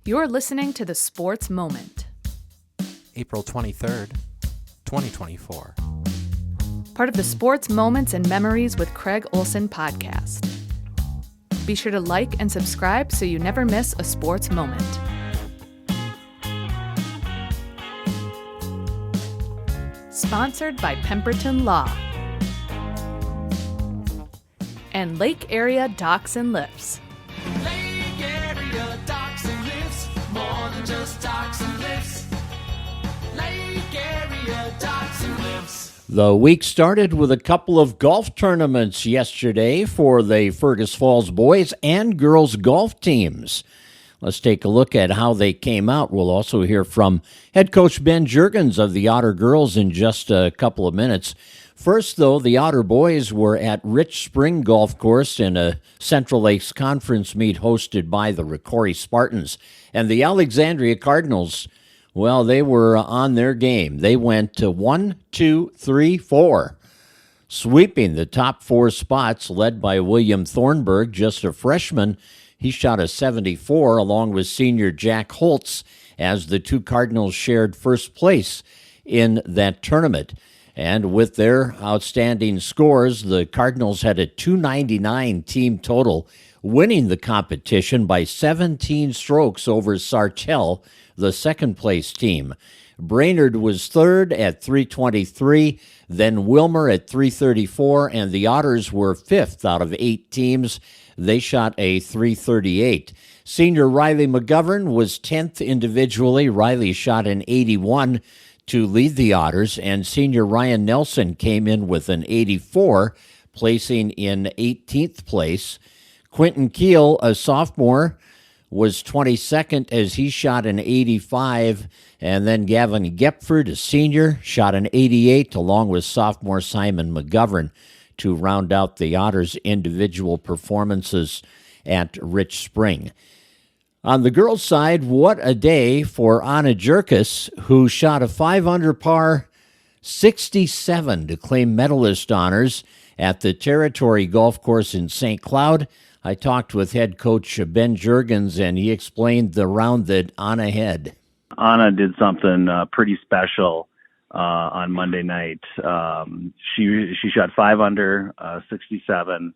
You're listening to The Sports Moment, April 23rd, 2024. part of the Sports Moments and Memories with Craig Olson podcast. Be sure to like and subscribe so you never miss a sports moment. Sponsored by Pemberton Law and Lake Area Docks and Lifts. Lake Area Docks and Lifts, more than just docks and lifts. Lake Area Docks and Lifts. The week started with a couple of golf tournaments yesterday for the Fergus Falls boys and girls golf teams. Let's take a look at how they came out. We'll also hear from head coach Ben Jurgens of the Otter girls in just a couple of minutes. First, though, the Otter boys were at Rich Spring Golf Course in a Central Lakes Conference meet hosted by the Ricori Spartans. And the Alexandria Cardinals, well, they were on their game. They went to 1, 2, 3, 4, sweeping the top four spots, led by William Thornburg, just a freshman. He shot a 74 along with senior Jack Holtz as the two Cardinals shared first place in that tournament. And with their outstanding scores, the Cardinals had a 299 team total, winning the competition by 17 strokes over Sartell, the second-place team. Brainerd was third at 323, then Wilmer at 334, and the Otters were fifth out of 8 teams. They shot a 338. Senior Riley McGovern was 10th individually. Riley shot an 81 to lead the Otters, and senior Ryan Nelson came in with an 84, placing in 18th place. Quentin Keel, a sophomore, was 22nd as he shot an 85, and then Gavin Gepford, a senior, shot an 88 along with sophomore Simon McGovern to round out the Otters' individual performances at Rich Spring. On the girls' side, what a day for Anna Jyrkas, who shot a 5-under par 67 to claim medalist honors at the Territory Golf Course in St. Cloud. I talked with head coach Ben Jurgens, and he explained the round that Anna had. Anna did something pretty special on Monday night. She shot 5 under 67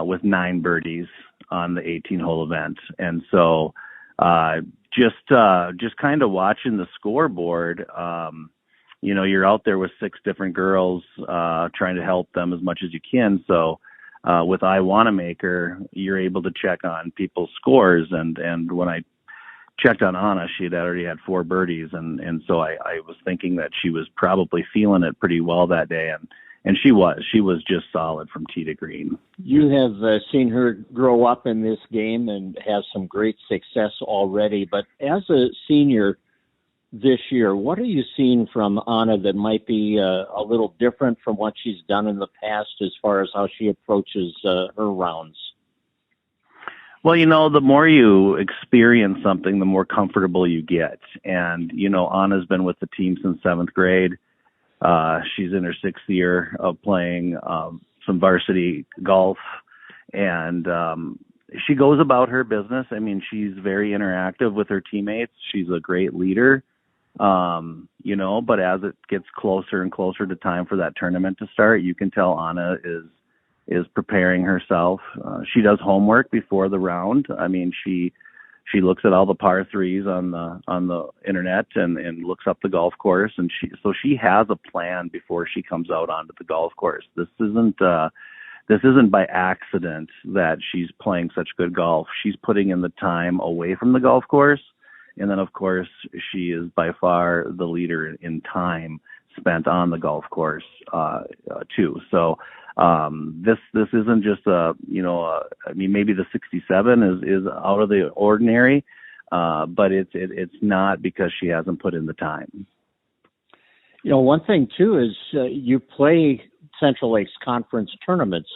with 9 birdies on the 18-hole event, and so just kind of watching the scoreboard. You're out there with 6 different girls trying to help them as much as you can. So with I Wanamaker, you're able to check on people's scores, and when I checked on Anna, she had already had 4 birdies, and so I was thinking that she was probably feeling it pretty well that day, and she was just solid from tee to green. You have seen her grow up in this game and has some great success already, but as a senior this year, what are you seeing from Anna that might be a little different from what she's done in the past as far as how she approaches her rounds? Well, the more you experience something, the more comfortable you get. And, Anna's been with the team since 7th grade. She's in her 6th year of playing some varsity golf. And she goes about her business. I mean, she's very interactive with her teammates. She's a great leader. But as it gets closer and closer to time for that tournament to start, you can tell Anna is preparing herself. She does homework before the round. I mean, she looks at all the par 3s on the internet and looks up the golf course, and she has a plan before she comes out onto the golf course. This isn't by accident that she's playing such good golf. She's putting in the time away from the golf course, and then of course she is by far the leader in time spent on the golf course too. So this isn't just maybe the 67 is out of the ordinary, but it's not because she hasn't put in the time. One thing too is you play Central Lakes Conference tournaments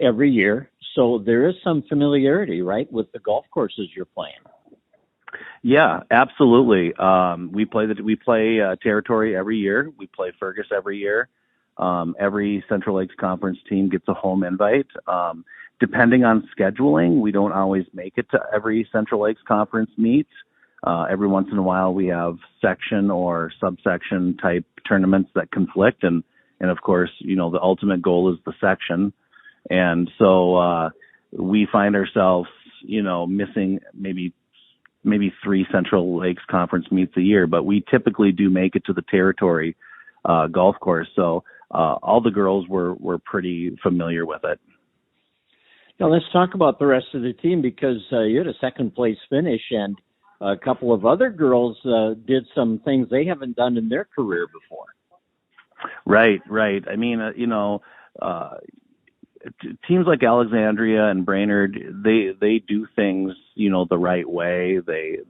every year, so there is some familiarity, right, with the golf courses you're playing. Yeah, absolutely. We play Territory every year. We play Fergus every year. Every Central Lakes Conference team gets a home invite. depending on scheduling, we don't always make it to every Central Lakes Conference meet. Every once in a while, we have section or subsection type tournaments that conflict, and of course, the ultimate goal is the section, and so we find ourselves, missing maybe 3 Central Lakes Conference meets a year, but we typically do make it to the territory golf course. So all the girls were pretty familiar with it. Now let's talk about the rest of the team, because you had a second place finish, and a couple of other girls did some things they haven't done in their career before. Right. I mean, teams like Alexandria and Brainerd, they do things, the right way. They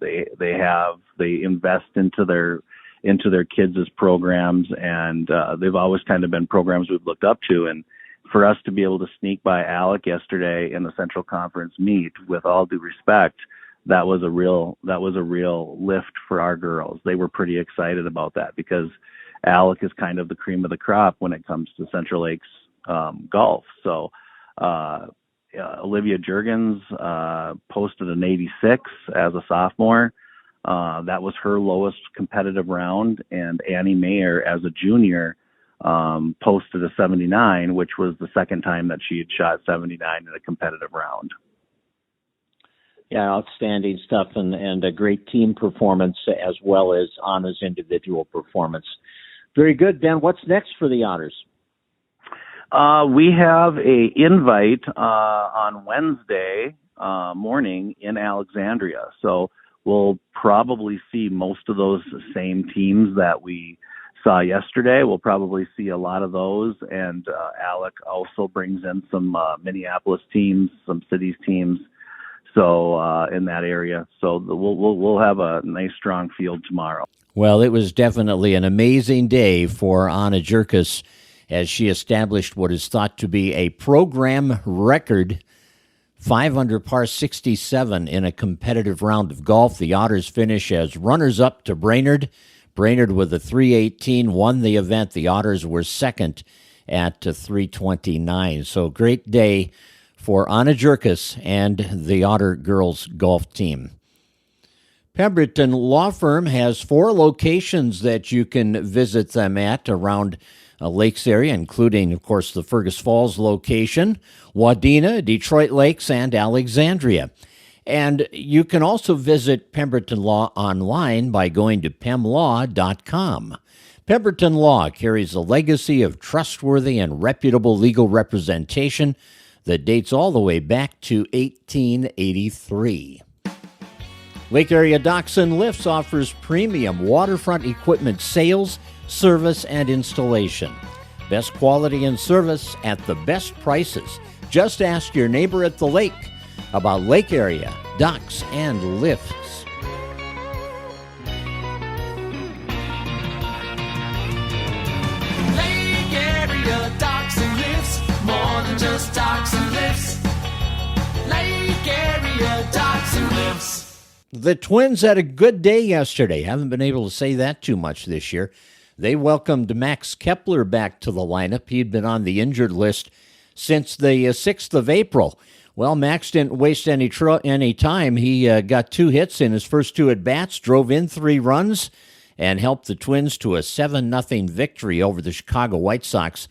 invest into their kids' programs, and they've always kind of been programs we've looked up to. And for us to be able to sneak by Alec yesterday in the Central Conference meet, with all due respect, that was a real lift for our girls. They were pretty excited about that, because Alec is kind of the cream of the crop when it comes to Central Lakes golf. So Olivia Jurgens posted an 86 as a sophomore. That was her lowest competitive round, and Annie Mayer as a junior posted a 79, which was the second time that she had shot 79 in a competitive round. Yeah, outstanding stuff, and a great team performance as well as Anna's individual performance. Very good, Ben. What's next for the Otters? We have a invite on Wednesday morning in Alexandria, so we'll probably see most of those same teams that we saw yesterday. We'll probably see a lot of those, and Alec also brings in some Minneapolis teams, some cities teams, so in that area. So we'll have a nice strong field tomorrow. Well, it was definitely an amazing day for Anna Jyrkas, as she established what is thought to be a program record 5 under par 67 in a competitive round of golf. The Otters finish as runners-up to Brainerd. Brainerd with a 318 won the event. The Otters were second at 329. So great day for Anna Jyrkas and the Otter girls golf team. Pemberton Law Firm has 4 locations that you can visit them at around Lakes area, including, of course, the Fergus Falls location, Wadena, Detroit Lakes, and Alexandria. And you can also visit Pemberton Law online by going to pemlaw.com. Pemberton Law carries a legacy of trustworthy and reputable legal representation that dates all the way back to 1883. Lake Area Docks and Lifts offers premium waterfront equipment sales, service, and installation. Best quality and service at the best prices. Just ask your neighbor at the lake about Lake Area Docks and Lifts. Lake Area Docks and Lifts, more than just docks and lifts. Lake Area Docks and Lifts. The Twins had a good day yesterday. Haven't been able to say that too much this year. They welcomed Max Kepler back to the lineup. He'd been on the injured list since the 6th of April. Well, Max didn't waste any time. He got 2 hits in his first 2 at-bats, drove in 3 runs, and helped the Twins to a 7-0 victory over the Chicago White Sox.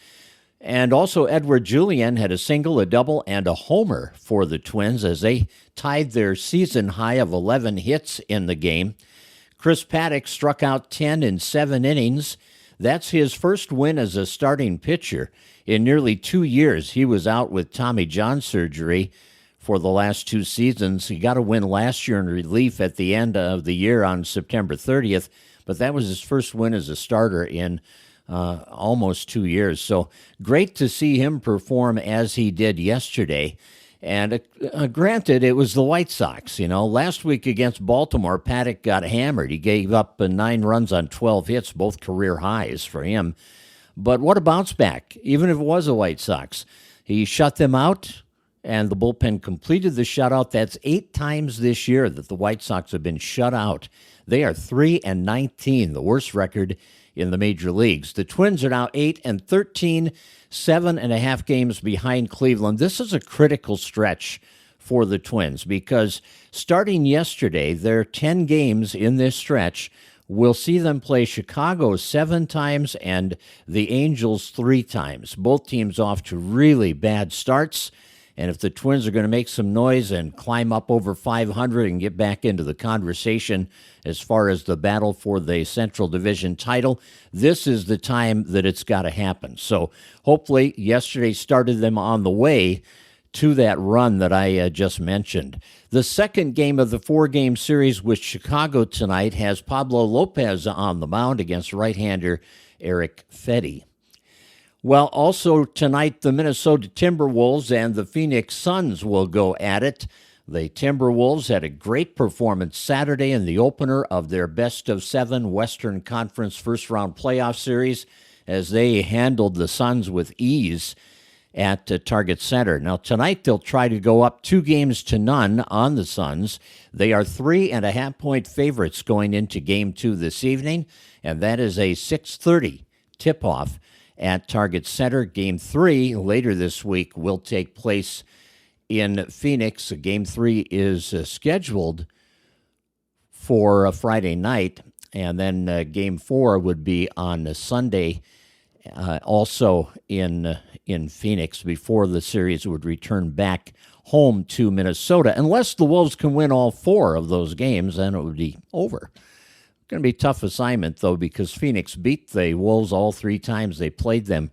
And also Edward Julian had a single, a double, and a homer for the Twins as they tied their season high of 11 hits in the game. Chris Paddock struck out 10 in 7 innings. That's his first win as a starting pitcher in nearly 2 years. He was out with Tommy John surgery for the last 2 seasons. He got a win last year in relief at the end of the year on September 30th, but that was his first win as a starter in almost 2 years. So great to see him perform as he did yesterday. And granted, it was the White Sox. Last week against Baltimore, Paddock got hammered. He gave up 9 runs on 12 hits, both career highs for him. But what a bounce back, even if it was the White Sox. He shut them out, and the bullpen completed the shutout. That's 8 times this year that the White Sox have been shut out. They are 3-19, the worst record in the major leagues. The Twins are now 8-13, 7.5 games behind Cleveland. This is a critical stretch for the Twins because starting yesterday, their 10 games in this stretch will see them play Chicago 7 times and the Angels 3 times. Both teams off to really bad starts. And if the Twins are going to make some noise and climb up over 500 and get back into the conversation as far as the battle for the Central Division title, this is the time that it's got to happen. So hopefully yesterday started them on the way to that run that I just mentioned. The second game of the 4-game series with Chicago tonight has Pablo Lopez on the mound against right-hander Eric Fedde. Well, also tonight, the Minnesota Timberwolves and the Phoenix Suns will go at it. The Timberwolves had a great performance Saturday in the opener of their best-of-7 Western Conference first-round playoff series as they handled the Suns with ease at Target Center. Now, tonight they'll try to go up 2-0 on the Suns. They are 3.5-point favorites going into Game 2 this evening, and that is a 6:30 tip-off at Target Center. Game 3 later this week will take place in Phoenix. Game 3 is scheduled for a Friday night, and then Game 4 would be on Sunday, also in Phoenix, before the series would return back home to Minnesota. Unless the Wolves can win all 4 of those games, then it would be over. Going to be a tough assignment, though, because Phoenix beat the Wolves all 3 times they played them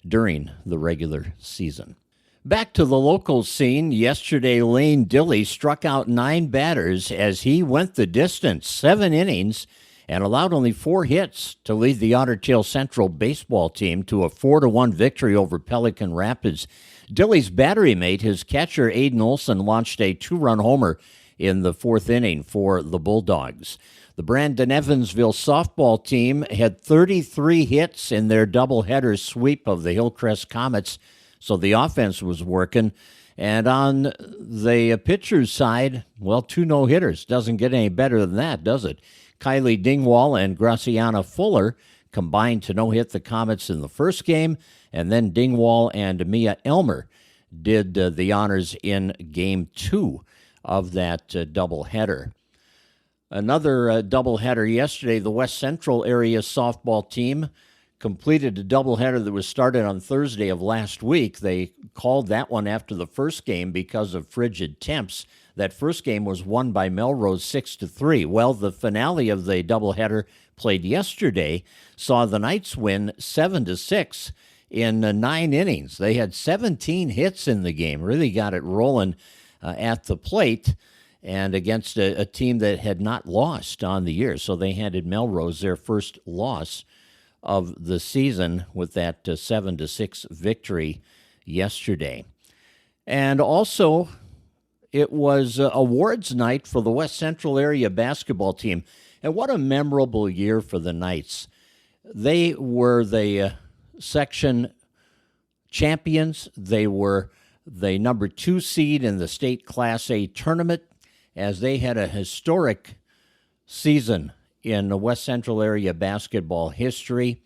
during the regular season. Back to the local scene, yesterday Lane Dilley struck out 9 batters as he went the distance, 7 innings, and allowed only 4 hits to lead the Otter Tail Central baseball team to a 4-1 victory over Pelican Rapids. Dilley's battery mate, his catcher Aiden Olson, launched a 2-run homer in the 4th inning for the Bulldogs. The Brandon Evansville softball team had 33 hits in their doubleheader sweep of the Hillcrest Comets, so the offense was working. And on the pitcher's side, well, 2 no-hitters. Doesn't get any better than that, does it? Kylie Dingwall and Graciana Fuller combined to no-hit the Comets in the first game, and then Dingwall and Mia Elmer did the honors in Game 2 of that doubleheader. Another doubleheader yesterday, the West Central area softball team completed a doubleheader that was started on Thursday of last week. They called that one after the first game because of frigid temps. That first game was won by Melrose 6-3. Well, the finale of the doubleheader played yesterday saw the Knights win 7-6 in 9 innings. They had 17 hits in the game, really got it rolling at the plate, and against a team that had not lost on the year. So they handed Melrose their first loss of the season with that 7-6 victory yesterday. And also, it was awards night for the West Central area basketball team. And what a memorable year for the Knights. They were the section champions. They were the number 2 seed in the state Class A tournament, as they had a historic season in the West Central area basketball history,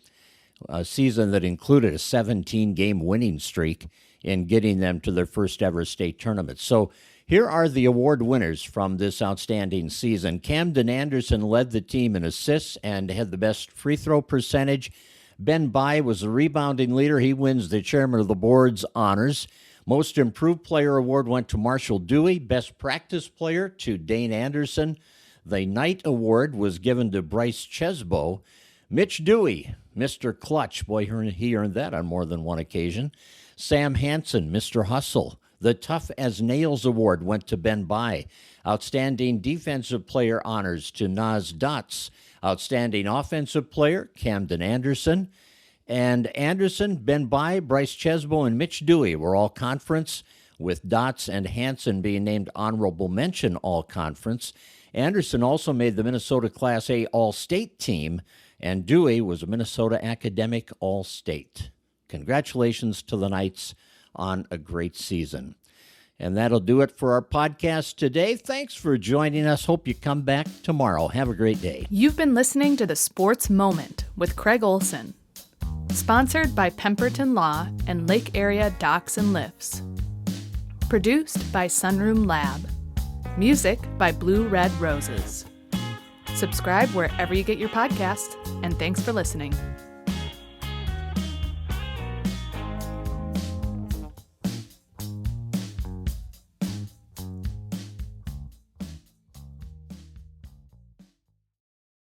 a season that included a 17-game winning streak in getting them to their first ever state tournament. So here are the award winners from this outstanding season. Camden Anderson led the team in assists and had the best free throw percentage. Ben Bai was the rebounding leader. He wins the chairman of the board's honors. Most Improved Player Award went to Marshall Dewey. Best Practice Player to Dane Anderson. The Knight Award was given to Bryce Chesbo. Mitch Dewey, Mr. Clutch. Boy, he earned that on more than one occasion. Sam Hansen, Mr. Hustle. The Tough as Nails Award went to Ben Bai. Outstanding Defensive Player honors to Naz Dotz. Outstanding Offensive Player, Camden Anderson. And Anderson, Ben Bai, Bryce Chesbo, and Mitch Dewey were all conference, with Dotz and Hansen being named honorable mention all conference. Anderson also made the Minnesota Class A All-State team, and Dewey was a Minnesota Academic All-State. Congratulations to the Knights on a great season. And that'll do it for our podcast today. Thanks for joining us. Hope you come back tomorrow. Have a great day. You've been listening to The Sports Moment with Craig Olson. Sponsored by Pemberton Law and Lake Area Docks and Lifts. Produced by Sunroom Lab. Music by Blue Red Roses. Subscribe wherever you get your podcasts, and thanks for listening.